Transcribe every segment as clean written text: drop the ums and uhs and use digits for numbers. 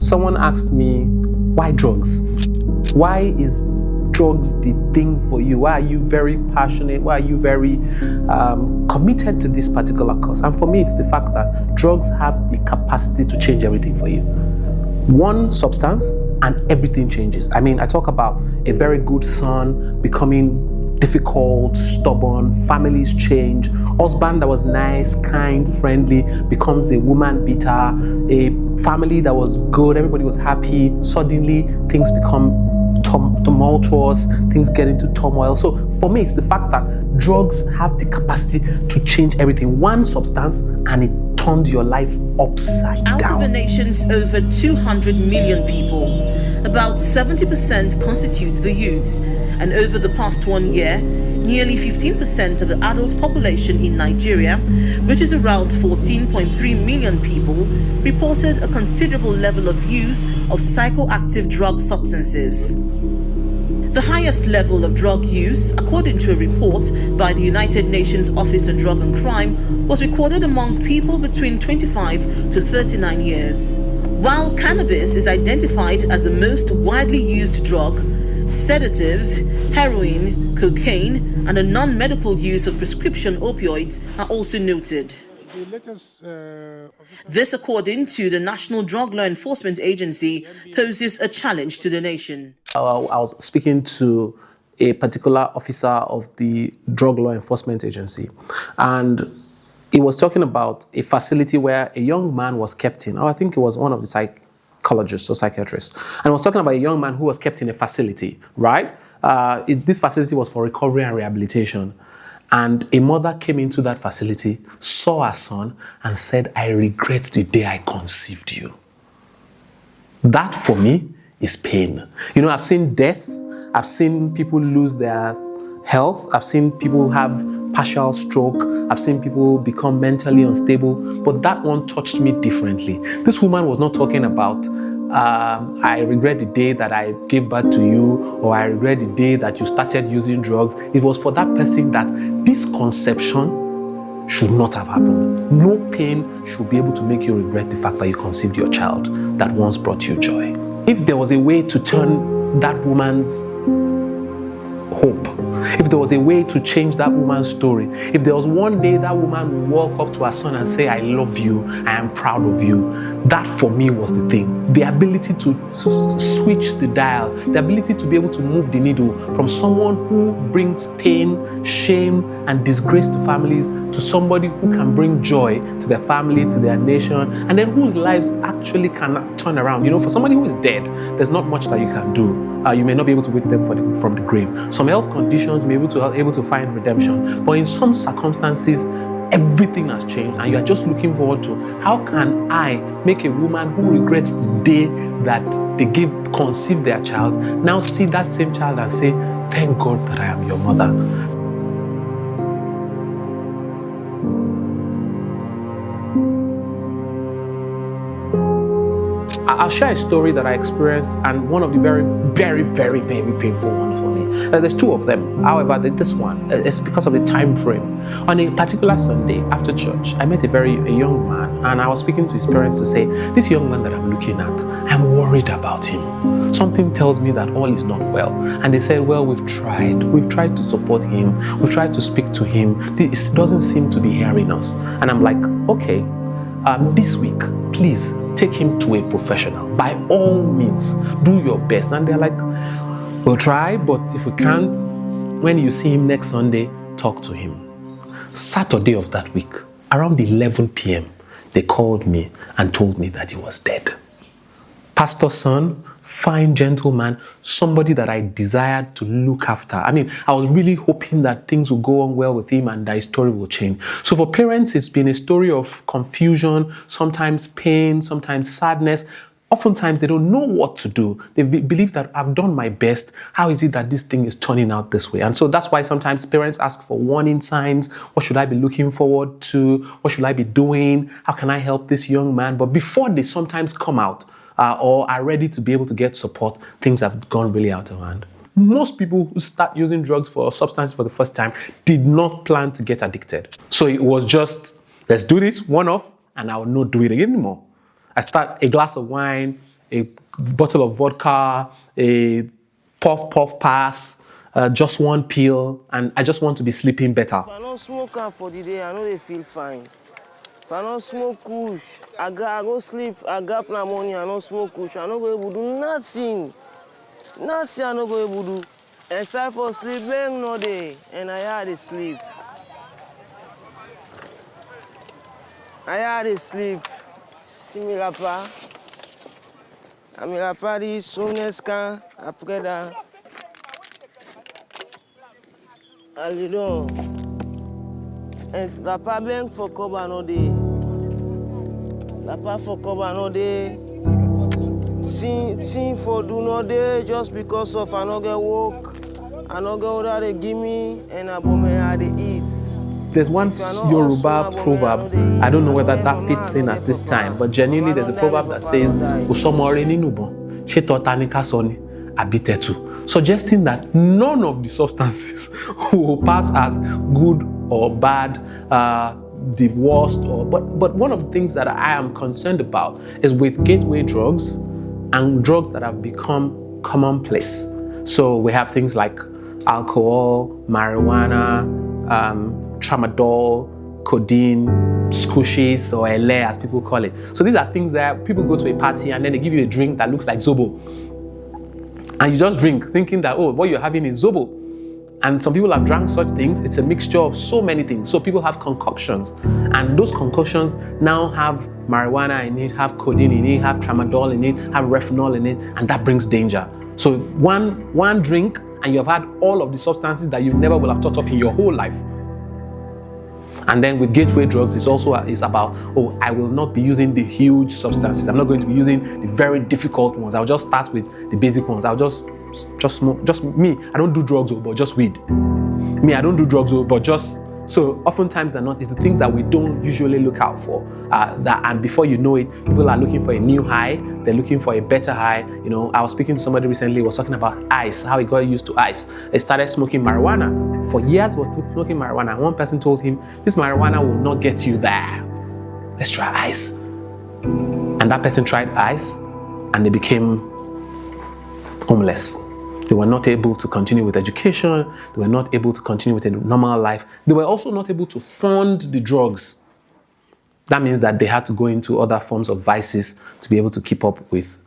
Someone asked me, why drugs? Why is drugs the thing for you? Why are you very passionate? Why are you very committed to this particular cause? And for me, it's the fact that drugs have the capacity to change everything for you. One substance and everything changes. I mean, I talk about a very good son becoming difficult, stubborn, families change, husband that was nice, kind, friendly becomes a woman beater, a family that was good, everybody was happy, suddenly things become tumultuous, things get into turmoil. So for me, it's the fact that drugs have the capacity to change everything. One substance and it turned your life upside down. Out of the nation's over 200 million people, about 70% constitute the youths, and over the past 1 year, nearly 15% of the adult population in Nigeria, which is around 14.3 million people, reported a considerable level of use of psychoactive drug substances. The highest level of drug use, according to a report by the United Nations Office on Drug and Crime, was recorded among people between 25 to 39 years. While cannabis is identified as the most widely used drug, sedatives, heroin, cocaine, and the non-medical use of prescription opioids are also noted. This, according to the National Drug Law Enforcement Agency, poses a challenge to the nation. I was speaking to a particular officer of the Drug Law Enforcement Agency, and he was talking about a facility where a young man was kept in. I think it was one of the psychologists or psychiatrists. And he was talking about a young man who was kept in a facility, right? This facility was for recovery and rehabilitation. And a mother came into that facility, saw her son, and said, "I regret the day I conceived you." That, for me, is pain. You know, I've seen death. I've seen people lose their health. I've seen people have partial stroke. I've seen people become mentally unstable. But that one touched me differently. This woman was not talking about, I regret the day that I gave birth to you, or I regret the day that you started using drugs. It was for that person that this conception should not have happened. No pain should be able to make you regret the fact that you conceived your child that once brought you joy. If there was a way to turn that woman's hope, if there was a way to change that woman's story, if there was one day that woman would walk up to her son and say, "I love you, I am proud of you," that for me was the thing. The ability to switch the dial, the ability to be able to move the needle from someone who brings pain, shame, and disgrace to families to somebody who can bring joy to their family, to their nation, and then whose lives actually can turn around. You know, for somebody who is dead, there's not much that you can do. You may not be able to wake them from the grave. Some health conditions may be able to find redemption, but in some circumstances, everything has changed, and you are just looking forward to, how can I make a woman who regrets the day that they conceived their child now see that same child and say, "Thank God that I am your mother." I'll share a story that I experienced, and one of the very, very, very, very painful ones for me. There's two of them. However, this one, it's because of the time frame. On a particular Sunday after church, I met a young man, and I was speaking to his parents to say, "This young man that I'm looking at, I'm worried about him. Something tells me that all is not well." And they said, "Well, we've tried to support him. We've tried to speak to him. This doesn't seem to be hearing us." And I'm like, "Okay, this week, please take him to a professional. By all means, do your best." And they're like, "We'll try, but if we can't, when you see him next Sunday, talk to him." Saturday of that week, around 11 p.m., they called me and told me that he was dead. Pastor's son, fine gentleman, somebody that I desired to look after. I mean, I was really hoping that things would go on well with him and that his story will change. So for parents, it's been a story of confusion, sometimes pain, sometimes sadness. Oftentimes, they don't know what to do. They believe that I've done my best. How is it that this thing is turning out this way? And so that's why sometimes parents ask for warning signs. What should I be looking forward to? What should I be doing? How can I help this young man? But before they sometimes come out or are ready to be able to get support, things have gone really out of hand. Most people who start using drugs for substances for the first time did not plan to get addicted. So it was just, let's do this one off and I will not do it anymore. I start a glass of wine, a bottle of vodka, a puff pass, just one pill, and I just want to be sleeping better. If I don't smoke for the day, I know they feel fine. If I don't smoke kush, I go sleep, I got my money, I don't smoke kush, I don't go able to do nothing. Nothing I don't go able to do. Except for sleeping no day, and I had to sleep. I had to sleep. Similar pa. Amila pa di sonesca après da. Alido. And la pa bang for cover no day. La pa for cover no day. Sing for do no day just because of I no get work. I no get order they give me and I bomb had the ease. There's one Yoruba proverb, I don't know whether that fits in at this time, but genuinely there's a proverb that says, suggesting that none of the substances will pass as good or bad, the worst, but one of the things that I am concerned about is with gateway drugs and drugs that have become commonplace. So we have things like alcohol, marijuana, tramadol, codeine, squishies, or LA as people call it. So these are things that people go to a party and then they give you a drink that looks like Zobo. And you just drink thinking that, oh, what you're having is Zobo. And some people have drank such things. It's a mixture of so many things. So people have concoctions. And those concoctions now have marijuana in it, have codeine in it, have tramadol in it, have retinol in it, and that brings danger. So one drink and you have had all of the substances that you never will have thought of in your whole life. And then with gateway drugs, it's about, oh, I will not be using the huge substances. I'm not going to be using the very difficult ones. I'll just start with the basic ones. I'll just smoke. Just me, I don't do drugs, but just weed. Me, I don't do drugs, but just... So oftentimes they're not, it's the things that we don't usually look out for. And before you know it, people are looking for a new high. They're looking for a better high. You know, I was speaking to somebody recently who was talking about ice, how he got used to ice. He started smoking marijuana. For years he was smoking marijuana. One person told him, this marijuana will not get you there. Let's try ice. And that person tried ice and they became homeless. They were not able to continue with education. They were not able to continue with a normal life. They were also not able to fund the drugs. That means that they had to go into other forms of vices to be able to keep up with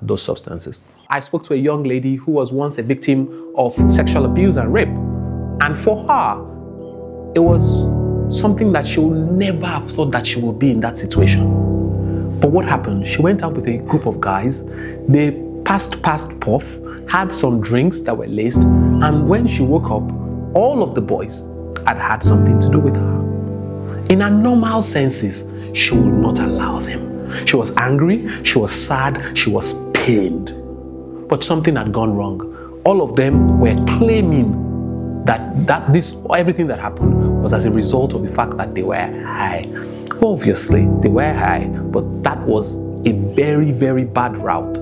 those substances. I spoke to a young lady who was once a victim of sexual abuse and rape. And for her, it was something that she would never have thought that she would be in that situation. But what happened? She went out with a group of guys. They passed puff, had some drinks that were laced, and when she woke up, all of the boys had something to do with her. In her normal senses, she would not allow them. She was angry, she was sad, she was pained. But something had gone wrong. All of them were claiming that everything that happened was as a result of the fact that they were high. Obviously, they were high, but that was a very, very bad route.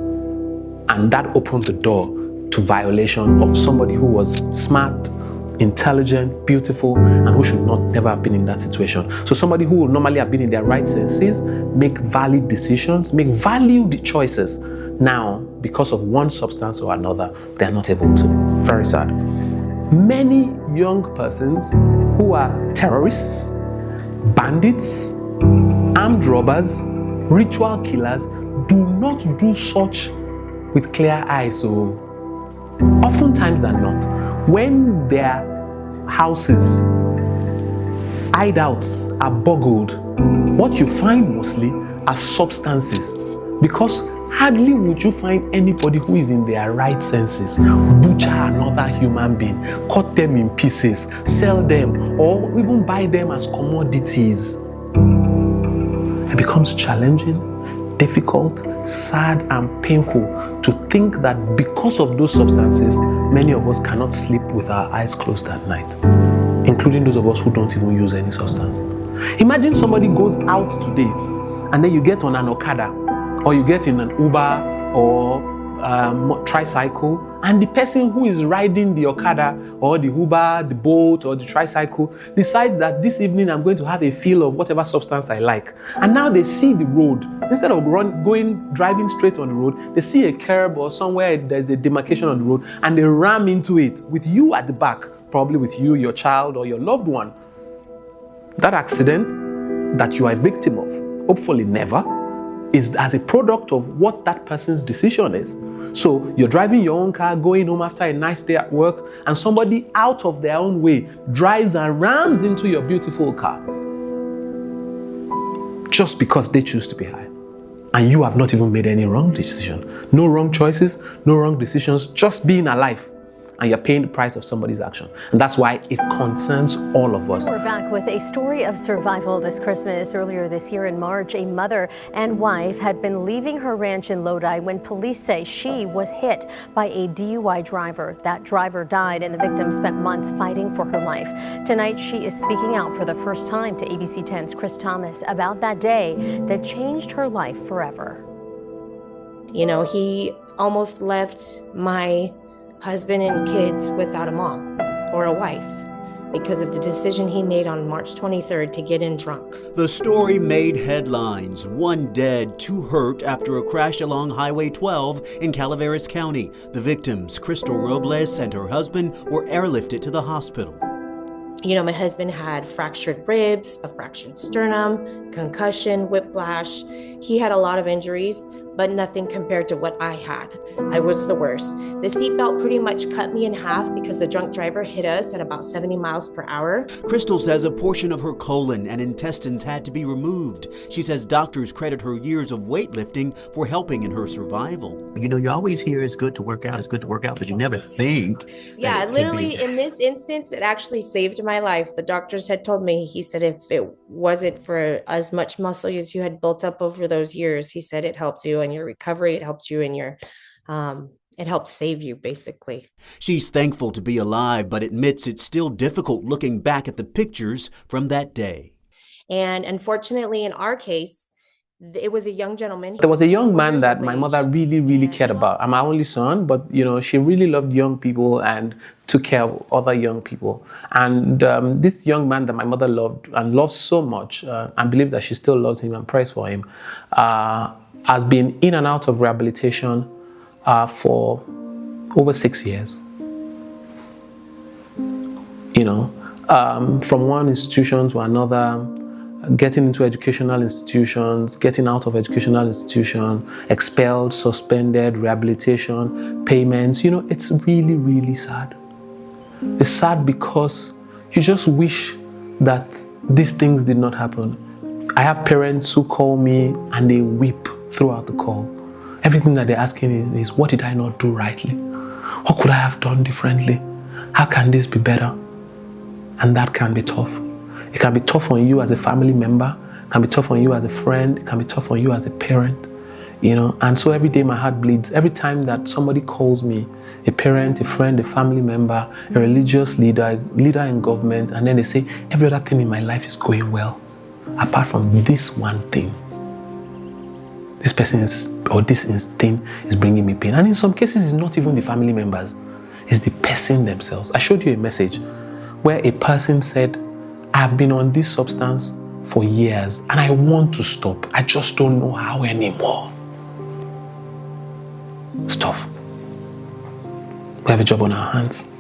And that opened the door to violation of somebody who was smart, intelligent, beautiful, and who should never have been in that situation. So somebody who would normally have been in their right senses, make valid decisions, make valued choices. Now, because of one substance or another, they are not able to. Very sad. Many young persons who are terrorists, bandits, armed robbers, ritual killers, do not do such with clear eyes. So oftentimes than not, when their houses, hideouts are boggled, what you find mostly are substances, because hardly would you find anybody who is in their right senses butcher another human being, cut them in pieces, sell them, or even buy them as commodities. It becomes challenging, difficult, sad, and painful to think that because of those substances, many of us cannot sleep with our eyes closed at night, including those of us who don't even use any substance. Imagine somebody goes out today and then you get on an Okada, or you get in an Uber or tricycle, and the person who is riding the Okada or the Uber, the boat or the tricycle decides that this evening I'm going to have a feel of whatever substance I like. And now they see the road. Instead of driving straight on the road, they see a curb or somewhere there's a demarcation on the road and they ram into it with you at the back, probably with you, your child or your loved one. That accident that you are a victim of, hopefully never, is as a product of what that person's decision is. So you're driving your own car, going home after a nice day at work, and somebody out of their own way drives and rams into your beautiful car just because they choose to be high. And you have not even made any wrong decision. No wrong choices, no wrong decisions, just being alive. And you're paying the price of somebody's action. And that's why it concerns all of us. We're back with a story of survival this Christmas. Earlier this year in March, a mother and wife had been leaving her ranch in Lodi when police say she was hit by a DUI driver. That driver died and the victim spent months fighting for her life. Tonight, she is speaking out for the first time to ABC 10's Chris Thomas about that day that changed her life forever. You know, he almost left my husband and kids without a mom or a wife because of the decision he made on March 23rd to get in drunk. The story made headlines. 1 dead, 2 hurt after a crash along Highway 12 in Calaveras County. The victims, Crystal Robles and her husband, were airlifted to the hospital. You know, my husband had fractured ribs, a fractured sternum, concussion, whiplash. He had a lot of injuries, but nothing compared to what I had. I was the worst. The seatbelt pretty much cut me in half because the drunk driver hit us at about 70 miles per hour. Crystal says a portion of her colon and intestines had to be removed. She says doctors credit her years of weightlifting for helping in her survival. You know, you always hear it's good to work out, but you never think. Yeah, literally in this instance, it actually saved my life. The doctors had told me, he said, if it wasn't for as much muscle as you had built up over those years, he said it helped you in your recovery, it helps you in your, it helped save you, basically. She's thankful to be alive, but admits it's still difficult looking back at the pictures from that day. And unfortunately, in our case, it was a young gentleman. There was a young man that my mother really, really cared about. I'm my only son, but you know, she really loved young people and took care of other young people. And this young man that my mother loved and loves so much, and believe that she still loves him and prays for him, has been in and out of rehabilitation for over 6 years. You know, from one institution to another, getting into educational institutions, getting out of educational institution, expelled, suspended, rehabilitation, payments. You know, it's really, really sad. It's sad because you just wish that these things did not happen. I have parents who call me and they weep throughout the call. Everything that they're asking is, what did I not do rightly? What could I have done differently? How can this be better? And that can be tough. It can be tough on you as a family member. It can be tough on you as a friend. It can be tough on you as a parent. You know, and so every day my heart bleeds. Every time that somebody calls me, a parent, a friend, a family member, a religious leader in government, and then they say, every other thing in my life is going well, apart from this one thing. This person is, or this thing is bringing me pain. And in some cases, it's not even the family members. It's the person themselves. I showed you a message where a person said, I have been on this substance for years and I want to stop. I just don't know how anymore. Stop. We have a job on our hands.